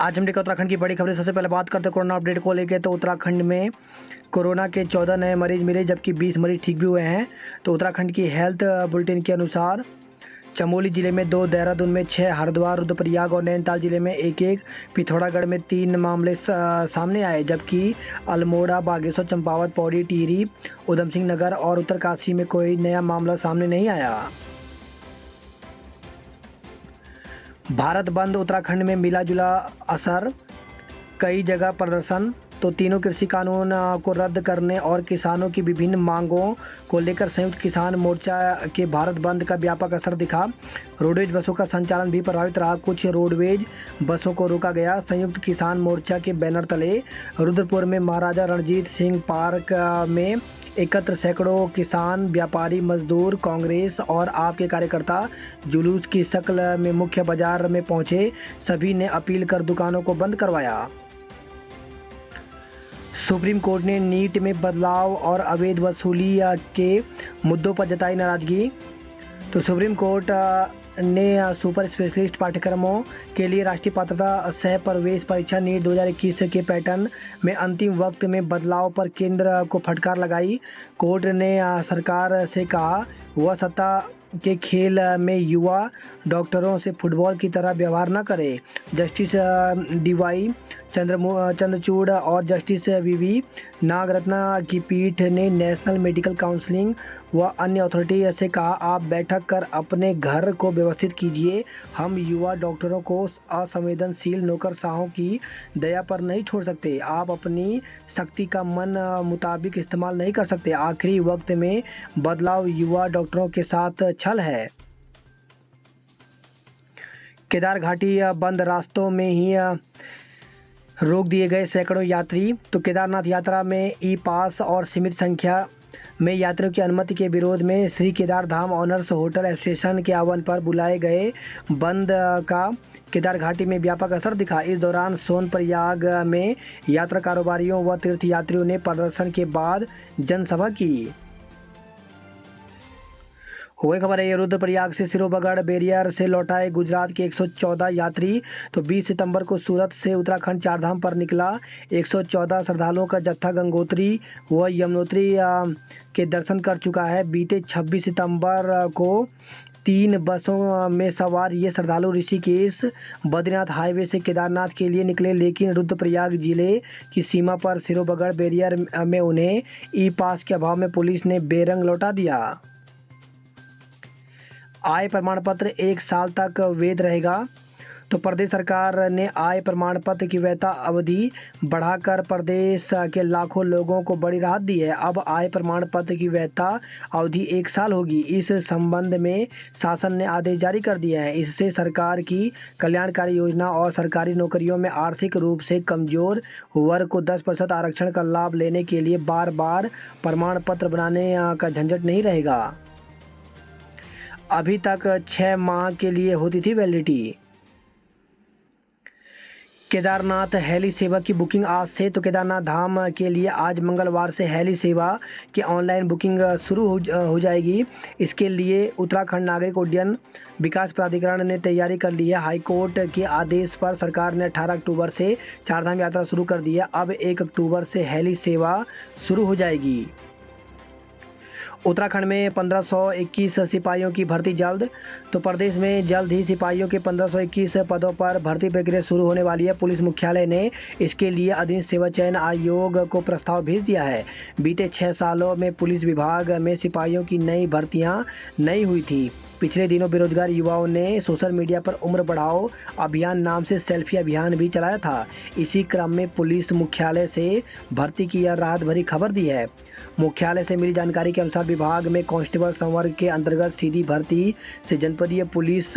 आज हम देखा उत्तराखंड की बड़ी खबरें। सबसे पहले बात करते हैं कोरोना अपडेट को लेकर। तो उत्तराखंड में कोरोना के 14 नए मरीज मिले, जबकि 20 मरीज ठीक भी हुए हैं। तो उत्तराखंड की हेल्थ बुलेटिन के अनुसार चमोली जिले में 2, देहरादून में 6, हरिद्वार, रुद्रप्रयाग और नैनीताल जिले में 1-1, पिथौरागढ़ में 3 मामले सामने आए, जबकि अल्मोड़ा, बागेश्वर, चंपावत, पौड़ी, टिहरी, उधम सिंह नगर और उत्तरकाशी में कोई नया मामला सामने नहीं आया। भारत बंद, उत्तराखंड में मिला जुला असर, कई जगह प्रदर्शन। तो तीनों कृषि कानून को रद्द करने और किसानों की विभिन्न मांगों को लेकर संयुक्त किसान मोर्चा के भारत बंद का व्यापक असर दिखा। रोडवेज बसों का संचालन भी प्रभावित रहा, कुछ रोडवेज बसों को रोका गया। संयुक्त किसान मोर्चा के बैनर तले रुद्रपुर में महाराजा रणजीत सिंह पार्क में एकत्र सैकड़ों किसान, व्यापारी, मजदूर, कांग्रेस और आप के कार्यकर्ता जुलूस की शक्ल में मुख्य बाजार में पहुंचे। सभी ने अपील कर दुकानों को बंद करवाया। सुप्रीम कोर्ट ने नीट में बदलाव और अवैध वसूली के मुद्दों पर जताई नाराजगी। तो सुप्रीम कोर्ट ने सुपर स्पेशलिस्ट पाठ्यक्रमों के लिए राष्ट्रीय पात्रता सह प्रवेश परीक्षा नीट 2021 के पैटर्न में अंतिम वक्त में बदलाव पर केंद्र को फटकार लगाई। कोर्ट ने सरकार से कहा वह सत्ता के खेल में युवा डॉक्टरों से फुटबॉल की तरह व्यवहार न करे। जस्टिस DY चंद्रचूड़ और जस्टिस VV नागरत्ना की पीठ ने नेशनल मेडिकल काउंसिलिंग व अन्य अथॉरिटी से कहा, आप बैठक कर अपने घर को व्यवस्थित कीजिए। हम युवा डॉक्टरों को असंवेदनशील नौकरशाहों की दया पर नहीं छोड़ सकते। आप अपनी शक्ति का मन मुताबिक इस्तेमाल नहीं कर सकते। आखिरी वक्त में बदलाव युवा डॉक्टरों के साथ छल है। केदार घाटी बंद, रास्तों में ही रोक दिए गए सैकड़ों यात्री। तो केदारनाथ यात्रा में ई-पास और सीमित संख्या में यात्रियों की अनुमति के विरोध में श्री केदार धाम ऑनर्स होटल एसोसिएशन के आह्वान पर बुलाए गए बंद का केदार घाटी में व्यापक असर दिखा। इस दौरान सोनप्रयाग में यात्रा कारोबारियों व तीर्थयात्रियों ने प्रदर्शन के बाद जनसभा की। हुए खबर है, रुद्रप्रयाग से सिरोबगढ़ बैरियर से लौटाए गुजरात के 114 यात्री। तो 20 सितंबर को सूरत से उत्तराखंड चारधाम पर निकला 114 श्रद्धालुओं का जत्था गंगोत्री व यमुनोत्री के दर्शन कर चुका है। बीते 26 सितंबर को 3 बसों में सवार ये श्रद्धालु ऋषिकेश बद्रीनाथ हाईवे से केदारनाथ के लिए निकले, लेकिन रुद्रप्रयाग जिले की सीमा पर सिरोबगढ़ बैरियर में उन्हें ई-पास के अभाव में पुलिस ने बेरंग लौटा दिया। आय प्रमाण पत्र 1 साल तक वैध रहेगा। तो प्रदेश सरकार ने आय प्रमाण पत्र की वैधता अवधि बढ़ाकर प्रदेश के लाखों लोगों को बड़ी राहत दी है। अब आय प्रमाण पत्र की वैधता अवधि 1 साल होगी। इस संबंध में शासन ने आदेश जारी कर दिया है। इससे सरकार की कल्याणकारी योजना और सरकारी नौकरियों में आर्थिक रूप से कमजोर वर्ग को 10% आरक्षण का लाभ लेने के लिए बार बार प्रमाण पत्र बनाने का झंझट नहीं रहेगा। अभी तक 6 माह के लिए होती थी वैलिडिटी। केदारनाथ हेली सेवा की बुकिंग आज से। तो केदारनाथ धाम के लिए आज मंगलवार से हेली सेवा की ऑनलाइन बुकिंग शुरू हो जाएगी। इसके लिए उत्तराखंड नागरिक उड्डयन विकास प्राधिकरण ने तैयारी कर ली है। हाईकोर्ट के आदेश पर सरकार ने 18 अक्टूबर से चारधाम यात्रा शुरू कर दी है। अब 1 अक्टूबर से हेली सेवा शुरू हो जाएगी। उत्तराखंड में 1521 सिपाहियों की भर्ती जल्द। तो प्रदेश में जल्द ही सिपाहियों के 1521 पदों पर भर्ती प्रक्रिया शुरू होने वाली है। पुलिस मुख्यालय ने इसके लिए अधीनस्थ सेवा चयन आयोग को प्रस्ताव भेज दिया है। बीते 6 सालों में पुलिस विभाग में सिपाहियों की नई भर्तियां नहीं हुई थी। पिछले दिनों बेरोजगार युवाओं ने सोशल मीडिया पर उम्र बढ़ाओ अभियान नाम से सेल्फी अभियान भी चलाया था। इसी क्रम में पुलिस मुख्यालय से भर्ती की यह राहत भरी खबर दी है। मुख्यालय से मिली जानकारी के अनुसार विभाग में कांस्टेबल संवर्ग के अंतर्गत सीधी भर्ती से जनपदीय पुलिस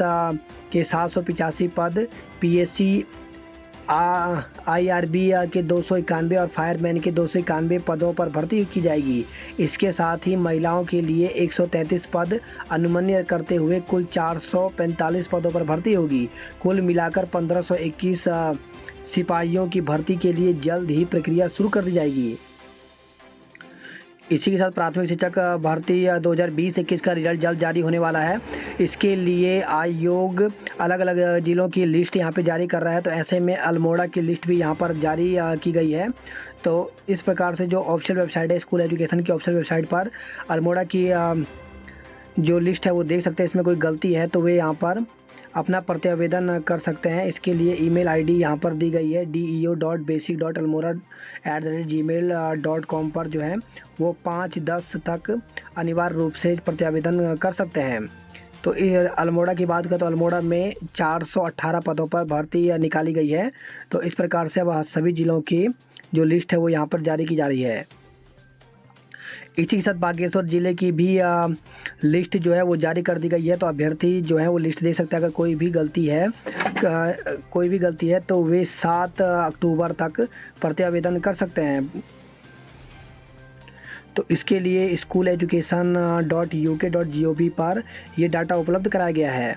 के 785 पद, PSC IRB के 291 और फायरमैन के 291 पदों पर भर्ती की जाएगी। इसके साथ ही महिलाओं के लिए 133 पद अनुमन्य करते हुए कुल 445 पदों पर भर्ती होगी। कुल मिलाकर 1521 सिपाहियों की भर्ती के लिए जल्द ही प्रक्रिया शुरू कर दी जाएगी। इसी के साथ प्राथमिक शिक्षक भर्ती 2020-21 का रिजल्ट जल्द जारी होने वाला है। इसके लिए आयोग अलग अलग ज़िलों की लिस्ट यहाँ पे जारी कर रहा है। तो ऐसे में अल्मोड़ा की लिस्ट भी यहाँ पर जारी की गई है। तो इस प्रकार से जो ऑफिशियल वेबसाइट है स्कूल एजुकेशन की ऑफिशियल वेबसाइट पर अल्मोड़ा की जो लिस्ट है वो देख सकते हैं। इसमें कोई गलती है तो वे यहाँ पर अपना प्रत्यावेदन कर सकते हैं। इसके लिए ईमेल आईडी यहाँ पर दी गई है deo.basic.almora@gmail.com पर जो है वो 5/10 तक अनिवार्य रूप से प्रत्यावेदन कर सकते हैं। तो इस अल्मोड़ा की बात करें तो अल्मोड़ा में 418 पदों पर भर्ती निकाली गई है। तो इस प्रकार से अब सभी ज़िलों की जो लिस्ट है वो यहाँ पर जारी की जा रही है। इसी के साथ बागेश्वर ज़िले की भी लिस्ट जो है वो जारी कर दी गई है। तो अभ्यर्थी जो है वो लिस्ट देख सकते हैं। अगर कोई भी गलती है तो वे 7 अक्टूबर तक प्रत्यावेदन कर सकते हैं। तो इसके लिए school.education.uk.gov पर ये डाटा उपलब्ध कराया गया है।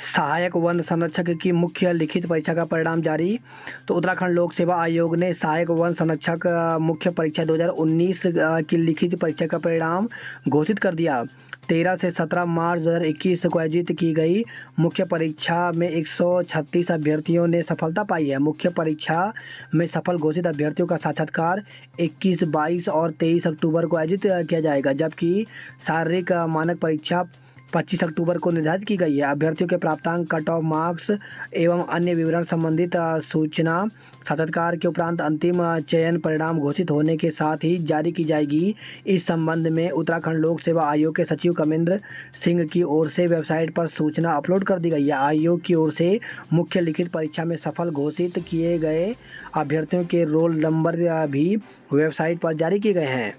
सहायक वन संरक्षक की मुख्य लिखित परीक्षा का परिणाम जारी। तो उत्तराखंड लोक सेवा आयोग ने सहायक वन संरक्षक मुख्य परीक्षा 2019 की लिखित परीक्षा का परिणाम घोषित कर दिया। 13 से 17 मार्च 2021 को आयोजित की गई मुख्य परीक्षा में 136 अभ्यर्थियों ने सफलता पाई है। मुख्य परीक्षा में सफल घोषित अभ्यर्थियों का साक्षात्कार 21, 22 और 23 अक्टूबर को आयोजित किया जाएगा, जबकि शारीरिक मानक परीक्षा 25 अक्टूबर को निर्धारित की गई है। अभ्यर्थियों के प्राप्तांक, कट ऑफ मार्क्स एवं अन्य विवरण संबंधित सूचना साक्षात्कार के उपरांत अंतिम चयन परिणाम घोषित होने के साथ ही जारी की जाएगी। इस संबंध में उत्तराखंड लोक सेवा आयोग के सचिव कमेंद्र सिंह की ओर से वेबसाइट पर सूचना अपलोड कर दी गई है। आयोग की ओर से मुख्य लिखित परीक्षा में सफल घोषित किए गए अभ्यर्थियों के रोल नंबर भी वेबसाइट पर जारी किए गए हैं।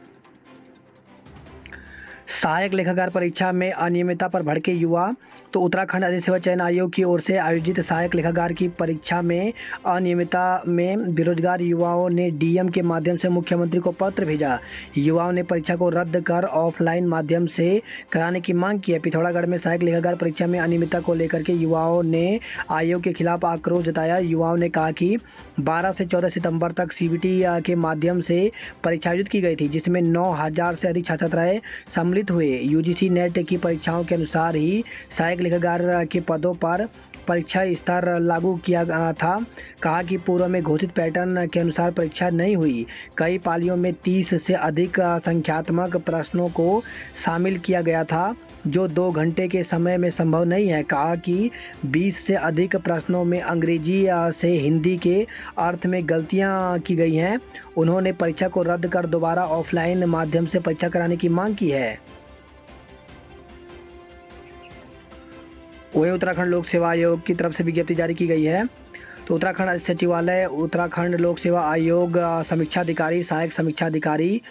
सहायक लेखाकार परीक्षा में अनियमितता पर भड़के युवा। तो उत्तराखंड अधिसेवा चयन आयोग की ओर से आयोजित सहायक लेखाकार की परीक्षा में अनियमितता में बेरोजगार युवाओं ने डीएम के माध्यम से मुख्यमंत्री को पत्र भेजा। युवाओं ने परीक्षा को रद्द कर ऑफलाइन माध्यम से कराने की मांग की है। पिथौरागढ़ में सहायक लेखाकार परीक्षा में अनियमितता को लेकर के युवाओं ने आयोग के खिलाफ आक्रोश जताया। युवाओं ने कहा कि 12 से 14 सितंबर तक सीबीटी के माध्यम से परीक्षा आयोजित की गई थी, जिसमें 9000 से अधिक छात्र छात्राएं सम्मिलित हुए। यूजीसी नेट की परीक्षाओं के अनुसार ही सहायक लेखाकार के पदों पर परीक्षा स्तर लागू किया था। कहा कि पूर्व में घोषित पैटर्न के अनुसार परीक्षा नहीं हुई। कई पालियों में 30 से अधिक संख्यात्मक प्रश्नों को शामिल किया गया था, जो 2 घंटे के समय में संभव नहीं है। कहा कि 20 से अधिक प्रश्नों में अंग्रेजी से हिंदी के अर्थ में गलतियां की गई हैं। उन्होंने परीक्षा को रद्द कर दोबारा ऑफलाइन माध्यम से परीक्षा कराने की मांग की है। वहीं उत्तराखंड लोक सेवा आयोग की तरफ से विज्ञप्ति जारी की गई है। तो उत्तराखंड सचिवालय, उत्तराखंड लोक सेवा आयोग समीक्षा अधिकारी, सहायक समीक्षा अधिकारी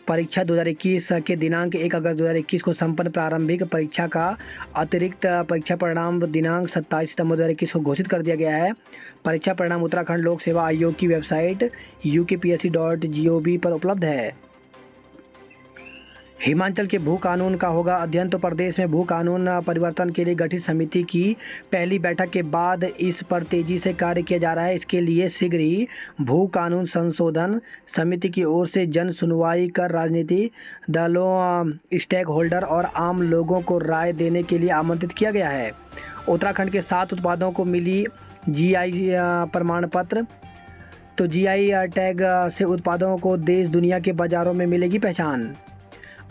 परीक्षा 2021 के दिनांक 1 अगस्त 2021 को संपन्न प्रारंभिक परीक्षा का अतिरिक्त परीक्षा परिणाम दिनांक 27 सितंबर 2021 को घोषित कर दिया गया है। परीक्षा परिणाम उत्तराखंड लोक सेवा आयोग की वेबसाइट ukpsc.gov पर उपलब्ध है। हिमाचल के भू कानून का होगा अध्ययन। तो प्रदेश में भू कानून परिवर्तन के लिए गठित समिति की पहली बैठक के बाद इस पर तेजी से कार्य किया जा रहा है। इसके लिए शीघ्र ही भू कानून संशोधन समिति की ओर से जन सुनवाई कर राजनीतिक दलों, स्टेक होल्डर और आम लोगों को राय देने के लिए आमंत्रित किया गया है। उत्तराखंड के 7 उत्पादों को मिली जीआई प्रमाण पत्र। तो जीआई टैग से उत्पादों को देश दुनिया के बाज़ारों में मिलेगी पहचान।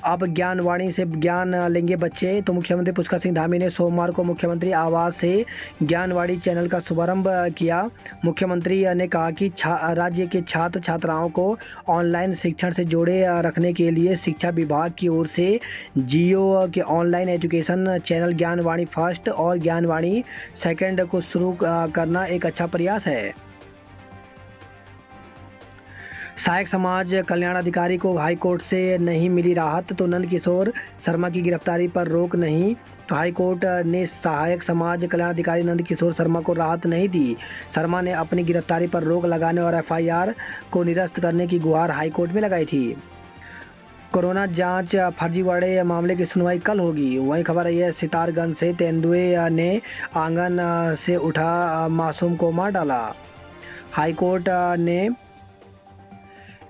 अब ज्ञानवाणी से ज्ञान लेंगे बच्चे। तो मुख्यमंत्री पुष्कर सिंह धामी ने सोमवार को मुख्यमंत्री आवास से ज्ञानवाणी चैनल का शुभारंभ किया। मुख्यमंत्री ने कहा कि राज्य के छात्र छात्राओं को ऑनलाइन शिक्षण से जोड़े रखने के लिए शिक्षा विभाग की ओर से जियो के online education channel Gyanvani first और ज्ञानवाणी सेकंड को शुरू करना एक अच्छा प्रयास है। सहायक समाज कल्याण अधिकारी को हाईकोर्ट से नहीं मिली राहत। तो नंद किशोर शर्मा की गिरफ्तारी पर रोक नहीं। तो हाईकोर्ट ने सहायक समाज कल्याण अधिकारी नंद किशोर शर्मा को राहत नहीं दी। शर्मा ने अपनी गिरफ्तारी पर रोक लगाने और एफआईआर को निरस्त करने की गुहार हाईकोर्ट में लगाई थी। कोरोना जांच फर्जीवाड़े मामले की सुनवाई कल होगी। वहीं खबर रही है सितारगंज से तेंदुए ने आंगन से उठा मासूम को मार डाला। हाईकोर्ट ने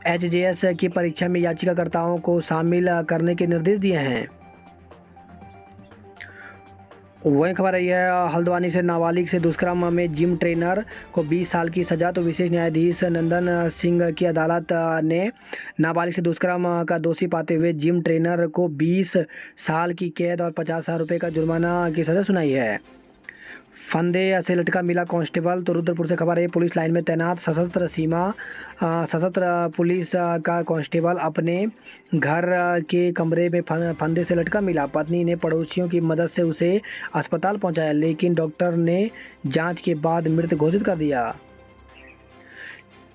एचजेएस की परीक्षा में याचिकाकर्ताओं को शामिल करने के निर्देश दिए हैं। वही खबर आई है हल्द्वानी से नाबालिग से दुष्कर्म में जिम ट्रेनर को 20 साल की सजा। तो विशेष न्यायाधीश नंदन सिंह की अदालत ने नाबालिग से दुष्कर्म का दोषी पाते हुए जिम ट्रेनर को 20 साल की कैद और 50,000 रुपये का जुर्माना की सजा सुनाई है। फंदे से लटका मिला कांस्टेबल। तो रुद्रपुर से खबर है पुलिस लाइन में तैनात सशस्त्र पुलिस का कांस्टेबल अपने घर के कमरे में फंदे से लटका मिला। पत्नी ने पड़ोसियों की मदद से उसे अस्पताल पहुंचाया, लेकिन डॉक्टर ने जांच के बाद मृत घोषित कर दिया।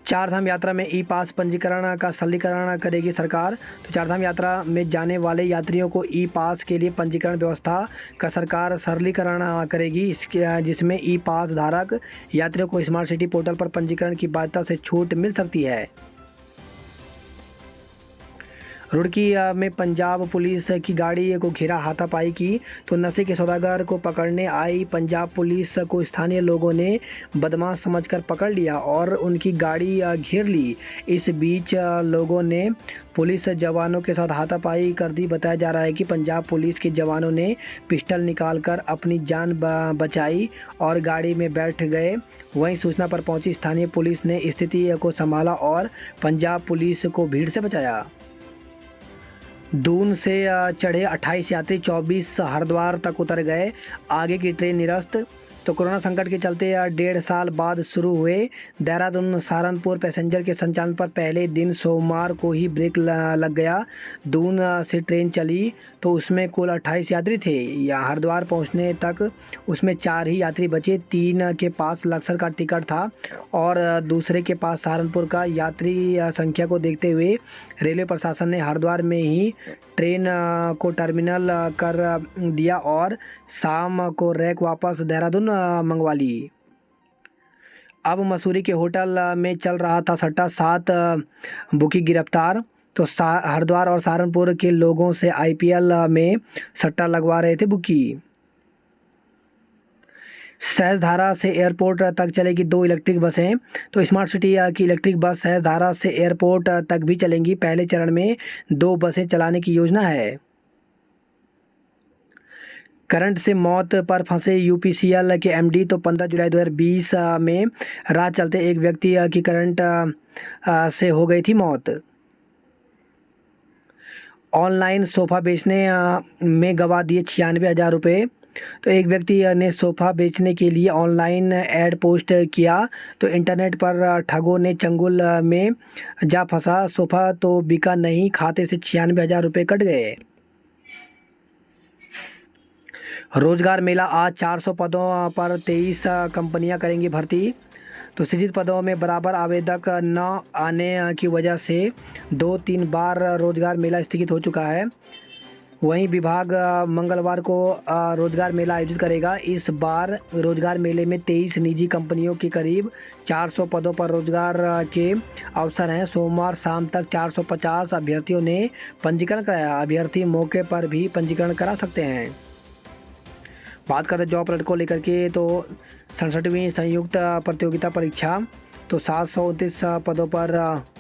चारधाम यात्रा में ई पास पंजीकरण का सरलीकरण करेगी सरकार। तो चारधाम यात्रा में जाने वाले यात्रियों को ई पास के लिए पंजीकरण व्यवस्था का सरकार सरलीकरण करेगी, जिसमें ई पास धारक यात्रियों को स्मार्ट सिटी पोर्टल पर पंजीकरण की बाध्यता से छूट मिल सकती है। रुड़की में पंजाब पुलिस की गाड़ी को घेरा हाथापाई की। तो नशे के सौदागर को पकड़ने आई पंजाब पुलिस को स्थानीय लोगों ने बदमाश समझकर पकड़ लिया और उनकी गाड़ी घेर ली। इस बीच लोगों ने पुलिस जवानों के साथ हाथापाई कर दी। बताया जा रहा है कि पंजाब पुलिस के जवानों ने पिस्टल निकालकर अपनी जान बचाई और गाड़ी में बैठ गए। वहीं सूचना पर पहुंची स्थानीय पुलिस ने स्थिति को संभाला और पंजाब पुलिस को भीड़ से बचाया। दून से चढ़े 28 यात्री 24 हरिद्वार तक उतर गए, आगे की ट्रेन निरस्त। तो कोरोना संकट के चलते 1.5 साल बाद शुरू हुए देहरादून सहारनपुर पैसेंजर के संचालन पर पहले दिन सोमवार को ही ब्रेक लग गया। दून से ट्रेन चली तो उसमें कुल 28 यात्री थे। या हरिद्वार पहुंचने तक उसमें 4 ही यात्री बचे। 3 के पास लक्सर का टिकट था और दूसरे के पास सहारनपुर का। यात्री संख्या को देखते हुए रेलवे प्रशासन ने हरिद्वार में ही ट्रेन को टर्मिनल कर दिया और शाम को रैक वापस देहरादून मंगवा ली। अब मसूरी के होटल में चल रहा था सट्टा, 7 बुकी गिरफ्तार। तो हरिद्वार और सहारनपुर के लोगों से आईपीएल में सट्टा लगवा रहे थे बुकी। सहजधारा से एयरपोर्ट तक चलेगी 2 इलेक्ट्रिक बसें। तो स्मार्ट सिटी की इलेक्ट्रिक बस सहजधारा से एयरपोर्ट तक भी चलेंगी। पहले चरण में 2 बसें चलाने की योजना है। करंट से मौत पर फंसे यूपीसीएल के एमडी। तो 15 जुलाई 2020 में रात चलते एक व्यक्ति की करंट से हो गई थी मौत। ऑनलाइन सोफ़ा बेचने में गवा दिए 96,000 रुपये। तो एक व्यक्ति ने सोफ़ा बेचने के लिए ऑनलाइन ऐड पोस्ट किया तो इंटरनेट पर ठगों ने चंगुल में जा फंसा। सोफ़ा तो बिका नहीं, खाते से 96,000 रुपये कट गए। रोजगार मेला आज 400 पदों पर 23 कंपनियां करेंगी भर्ती। तो सृजित पदों में बराबर आवेदक न आने की वजह से 2-3 बार रोजगार मेला स्थगित हो चुका है। वहीं विभाग मंगलवार को रोजगार मेला आयोजित करेगा। इस बार रोजगार मेले में 23 निजी कंपनियों के करीब 400 पदों पर रोजगार के अवसर हैं। सोमवार शाम तक 450 अभ्यर्थियों ने पंजीकरण कराया। अभ्यर्थी मौके पर भी पंजीकरण करा सकते हैं। बात करें जॉब अलर्ट को लेकर के, तो 67वीं संयुक्त प्रतियोगिता परीक्षा तो 729 पदों पर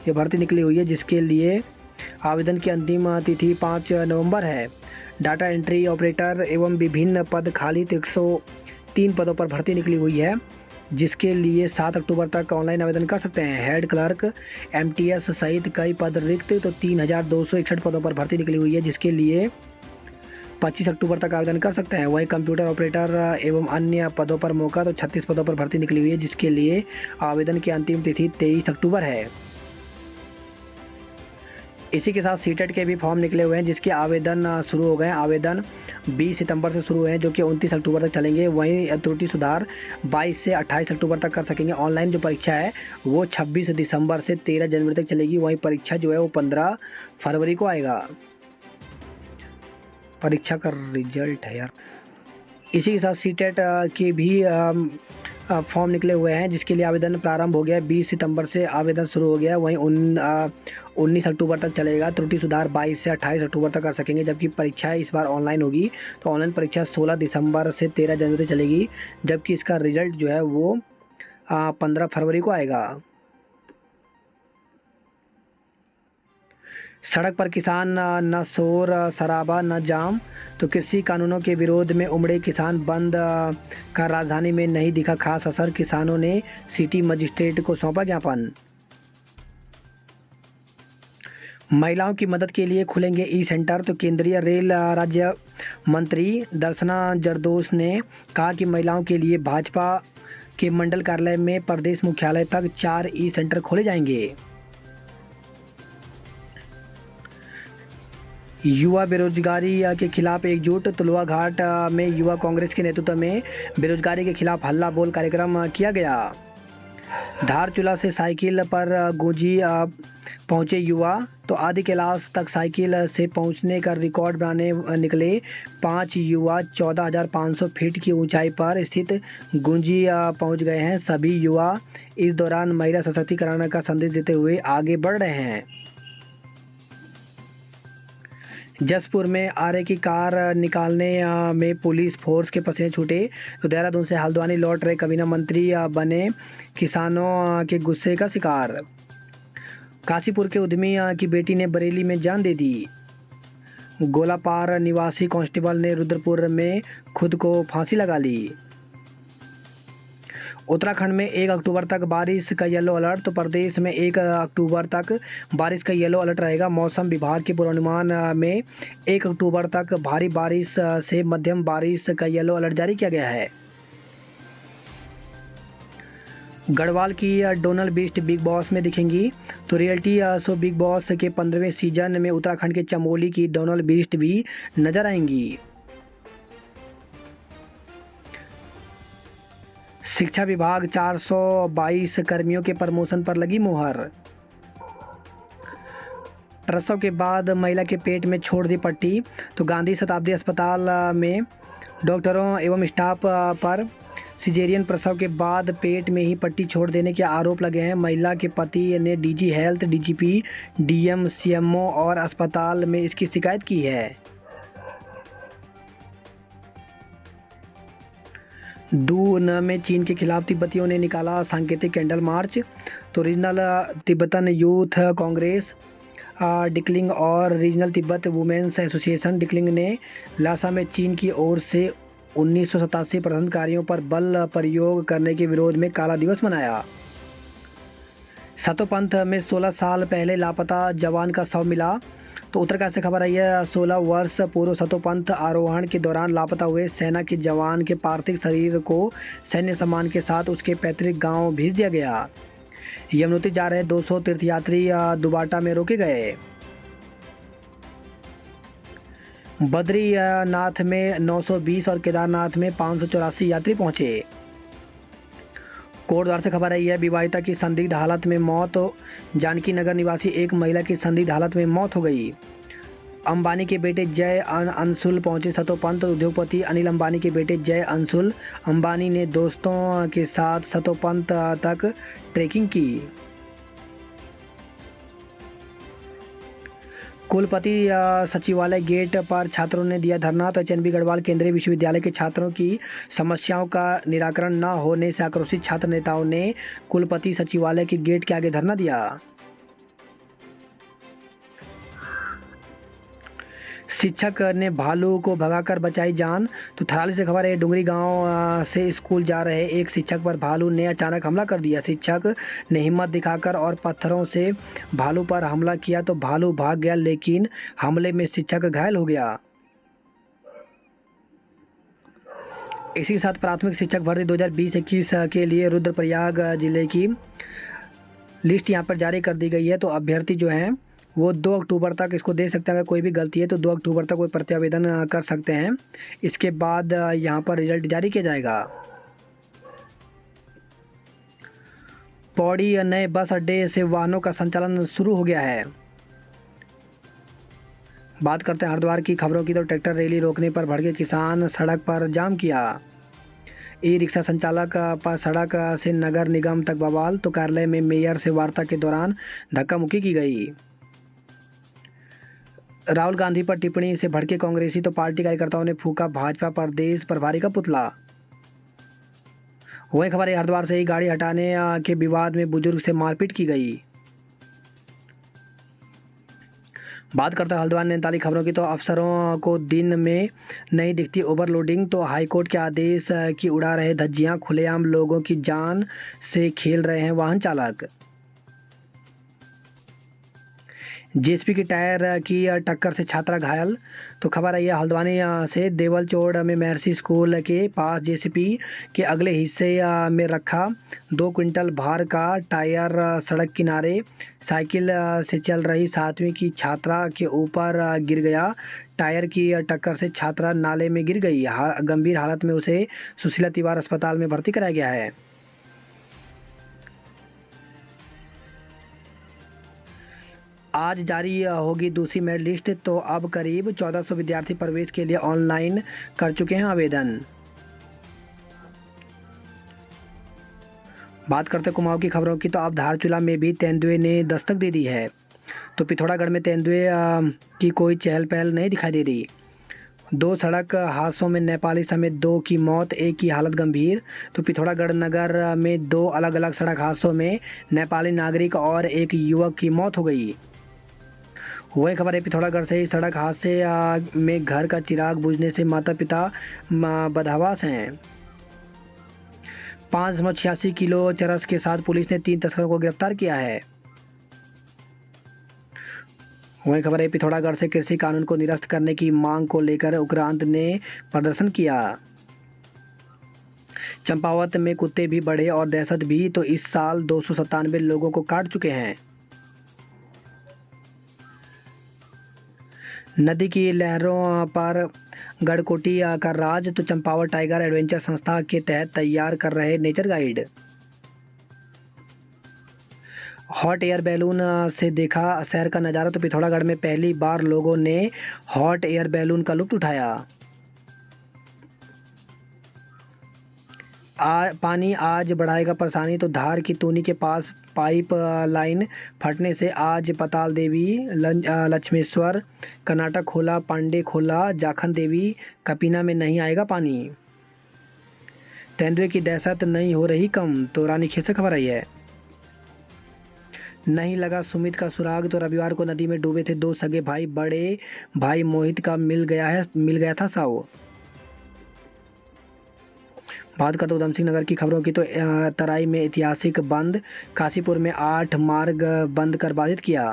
ये भर्ती निकली हुई है, जिसके लिए आवेदन की अंतिम तिथि 5 नवंबर है। डाटा एंट्री ऑपरेटर एवं विभिन्न पद खाली तो 103 पदों पर भर्ती निकली हुई है, जिसके लिए 7 अक्टूबर तक ऑनलाइन आवेदन कर सकते हैं। हेड क्लर्क एमटीएस सहित कई पद रिक्त तो 3,261 पदों पर भर्ती निकली हुई है, जिसके लिए 25 अक्टूबर तक आवेदन कर सकते हैं। वहीं कंप्यूटर ऑपरेटर एवं अन्य पदों पर मौका तो 36 पदों पर भर्ती निकली हुई है, जिसके लिए आवेदन की अंतिम तिथि 23 अक्टूबर है। इसी के साथ सीटेट के भी फॉर्म निकले हुए हैं, जिसके आवेदन शुरू हो गए हैं। आवेदन 20 सितंबर से शुरू हुए हैं, जो कि 29 अक्टूबर तक चलेंगे। वहीं त्रुटि सुधार 22 से 28 अक्टूबर तक कर सकेंगे। ऑनलाइन जो परीक्षा है वो 26 दिसंबर से 13 जनवरी तक चलेगी। वहीं परीक्षा जो है वो 15 फरवरी को आएगा। परीक्षा का रिजल्ट है यार। इसी के साथ सीटेट के भी फॉर्म निकले हुए हैं, जिसके लिए आवेदन प्रारंभ हो गया है। 20 सितंबर से आवेदन शुरू हो गया है। वहीं 19 अक्टूबर तक चलेगा। त्रुटि सुधार 22 से 28 अक्टूबर तक कर सकेंगे, जबकि परीक्षा इस बार ऑनलाइन होगी। तो ऑनलाइन परीक्षा 16 दिसंबर से 13 जनवरी चलेगी, जबकि इसका रिजल्ट जो है वो 15 फरवरी को आएगा। सड़क पर किसान न शोर शराबा न जाम, तो कृषि कानूनों के विरोध में उमड़े किसान बंद का राजधानी में नहीं दिखा खास असर, किसानों ने सिटी मजिस्ट्रेट को सौंपा ज्ञापन। महिलाओं की मदद के लिए खुलेंगे ई सेंटर, तो केंद्रीय रेल राज्य मंत्री दर्शना जरदोश ने कहा कि महिलाओं के लिए भाजपा के मंडल कार्यालय में प्रदेश मुख्यालय तक 4 ई सेंटर खोले जाएंगे। युवा बेरोजगारी के खिलाफ एकजुट, तुलवा घाट में युवा कांग्रेस के नेतृत्व में बेरोजगारी के खिलाफ हल्ला बोल कार्यक्रम किया गया। धारचूला से साइकिल पर गूंजी पहुंचे युवा, तो आदि कैलाश तक साइकिल से पहुंचने का रिकॉर्ड बनाने निकले 5 युवा 14,500 फीट की ऊंचाई पर स्थित गूंजी पहुंच गए हैं। सभी युवा इस दौरान महिला सशक्तिकरण का संदेश देते हुए आगे बढ़ रहे हैं। जसपुर में आरे की कार निकालने में पुलिस फोर्स के पसीने छूटे, तो देहरादून से हल्द्वानी लौट रहे कबीना मंत्री बने किसानों के गुस्से का शिकार। काशीपुर के उद्यमी की बेटी ने बरेली में जान दे दी। गोलापार निवासी कांस्टेबल ने रुद्रपुर में खुद को फांसी लगा ली। उत्तराखंड में 1 अक्टूबर तक बारिश का येलो अलर्ट, तो प्रदेश में 1 अक्टूबर तक बारिश का येलो अलर्ट रहेगा। मौसम विभाग के पूर्वानुमान में 1 अक्टूबर तक भारी बारिश से मध्यम बारिश का येलो अलर्ट जारी किया गया है। गढ़वाल की डोनल बिष्ट बिग बॉस में दिखेंगी, तो रियलिटी शो बिग बॉस के 15वें सीजन में उत्तराखंड के चमोली की डोनल बिष्ट भी नजर आएंगी। शिक्षा विभाग 422 कर्मियों के प्रमोशन पर लगी मुहर। प्रसव के बाद महिला के पेट में छोड़ दी पट्टी, तो गांधी शताब्दी अस्पताल में डॉक्टरों एवं स्टाफ पर सिजेरियन प्रसव के बाद पेट में ही पट्टी छोड़ देने के आरोप लगे हैं। महिला के पति ने DG health, DGP, DM, CMO और अस्पताल में इसकी शिकायत की है। दून में चीन के खिलाफ तिब्बतियों ने निकाला सांकेतिक कैंडल मार्च, तो रीजनल तिब्बतन यूथ कांग्रेस डिक्लिंग और रीजनल तिब्बत वुमेन्स एसोसिएशन डिक्लिंग ने लासा में चीन की ओर से 1987 प्रदर्शनकारियों पर बल प्रयोग करने के विरोध में काला दिवस मनाया। सतोपंथ में 16 साल पहले लापता जवान का शव मिला, तो उत्तरकाशी से खबर आई है। 16 वर्ष पूर्व सतोपंथ आरोहण के दौरान लापता हुए सेना के जवान के पार्थिव शरीर को सैन्य सम्मान के साथ उसके पैतृक गांव भेज दिया गया। यमुनोत्री जा रहे 200 तीर्थयात्री दुबाटा में रोके गए। बद्रीनाथ में 920 और केदारनाथ में 584 यात्री पहुंचे। कोटद्वार से खबर आई है। विवाहिता की संदिग्ध हालत में मौत, जानकी नगर निवासी एक महिला की संदिग्ध हालत में मौत हो गई। अंबानी के बेटे जय अंशुल पहुंचे सतोपंथ, उद्योगपति अनिल अंबानी के बेटे जय अंशुल अंबानी ने दोस्तों के साथ सतोपंथ तक ट्रैकिंग की। कुलपति सचिवालय गेट पर छात्रों ने दिया धरना, तो एचएनबी गढ़वाल केंद्रीय विश्वविद्यालय के छात्रों की समस्याओं का निराकरण न होने से आक्रोशित छात्र नेताओं ने कुलपति सचिवालय के गेट के आगे धरना दिया। शिक्षक ने भालू को भगाकर बचाई जान, तो थराली से खबर है। डुंगरी गांव से स्कूल जा रहे एक शिक्षक पर भालू ने अचानक हमला कर दिया। शिक्षक ने हिम्मत दिखाकर और पत्थरों से भालू पर हमला किया, तो भालू भाग गया, लेकिन हमले में शिक्षक घायल हो गया। इसी के साथ प्राथमिक शिक्षक भर्ती 2020-21 के लिए रुद्रप्रयाग जिले की लिस्ट यहाँ पर जारी कर दी गई है। तो अभ्यर्थी जो हैं वो 2 अक्टूबर तक इसको दे सकते हैं। अगर कोई भी गलती है तो 2 अक्टूबर तक कोई प्रत्यावेदन कर सकते हैं। इसके बाद यहाँ पर रिजल्ट जारी किया जाएगा। पौड़ी नए बस अड्डे से वाहनों का संचालन शुरू हो गया है। बात करते हैं हरिद्वार की खबरों की, तो ट्रैक्टर रैली रोकने पर भड़के किसान, सड़क पर जाम किया। ई रिक्शा संचालक पर सड़क से नगर निगम तक बवाल, तो कार्यालय में मेयर से वार्ता के दौरान धक्का मुक्की की गई। राहुल गांधी पर टिप्पणी से भड़के कांग्रेसी, तो पार्टी कार्यकर्ताओं ने फूका भाजपा प्रदेश प्रभारी का पुतला। वही खबर है हरिद्वार से ही गाड़ी हटाने के विवाद में बुजुर्ग से मारपीट की गई। बात करते हैं हल्द्वानी नैनीताल की खबरों की, तो अफसरों को दिन में नहीं दिखती ओवरलोडिंग, तो हाईकोर्ट के आदेश की उड़ा रहे धज्जियां, खुलेआम लोगों की जान से खेल रहे हैं वाहन चालक। जेएसपी की टायर की टक्कर से छात्रा घायल, तो खबर आई है हल्द्वानी से देवल चौड़ में महर्षि स्कूल के पास जेसीपी के अगले हिस्से में रखा 2 क्विंटल भार का टायर सड़क किनारे साइकिल से चल रही 7वीं की छात्रा के ऊपर गिर गया। टायर की टक्कर से छात्रा नाले में गिर गई। गंभीर हालत में उसे सुशीला तिवारी अस्पताल में भर्ती कराया गया है। आज जारी होगी दूसरी मेरिट लिस्ट, तो अब करीब 1400 विद्यार्थी प्रवेश के लिए ऑनलाइन कर चुके हैं आवेदन। बात करते कुमाऊं की खबरों की, तो अब धारचूला में भी तेंदुए ने दस्तक दे दी है। तो पिथौरागढ़ में तेंदुए की कोई चहल पहल नहीं दिखाई दे रही। 2 सड़क हादसों में नेपाली समेत 2 की मौत, 1 की हालत गंभीर। तो पिथौरागढ़ नगर में 2 अलग अलग सड़क हादसों में नेपाली नागरिक और एक युवक की मौत हो गई। वही खबर है पिथौरागढ़ से ही, सड़क हादसे में घर का चिराग बुझने से माता पिता बदहवास हैं। 586 किलो चरस के साथ पुलिस ने 3 तस्करों को गिरफ्तार किया है। वही खबर है पिथौरागढ़ से, कृषि कानून को निरस्त करने की मांग को लेकर उग्रांत ने प्रदर्शन किया। चंपावत में कुत्ते भी बढ़े और दहशत भी, तो इस साल 297 लोगों को काट चुके हैं। नदी की लहरों पर गड़कोटी का राज, तो चंपावत टाइगर एडवेंचर संस्था के तहत तैयार कर रहे nature guide. Hot air balloon से देखा शहर का नज़ारा, तो पिथौरागढ़ में पहली बार लोगों ने हॉट एयर बैलून का लुत्फ उठाया। पानी आज बढ़ाएगा परेशानी, तो धार की तूनी के पास पाइप लाइन फटने से आज पताल देवी, लक्ष्मेश्वर, कर्नाटक खोला, पांडे खोला, जाखन देवी, कपिना में नहीं आएगा पानी। तेंदुए की दहशत नहीं हो रही कम, तो रानीखेत से खबर आई है। नहीं लगा सुमित का सुराग, तो रविवार को नदी में डूबे थे 2 सगे भाई। बड़े भाई मोहित का मिल गया था साव। बात करते उधम सिंह नगर की खबरों की, तो तराई में ऐतिहासिक बंद, काशीपुर में 8 मार्ग बंद कर बाधित किया।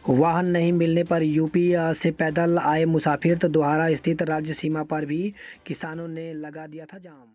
वाहन नहीं मिलने पर यूपी से पैदल आए मुसाफिर, तो दोहारा स्थित राज्य सीमा पर भी किसानों ने लगा दिया था जाम।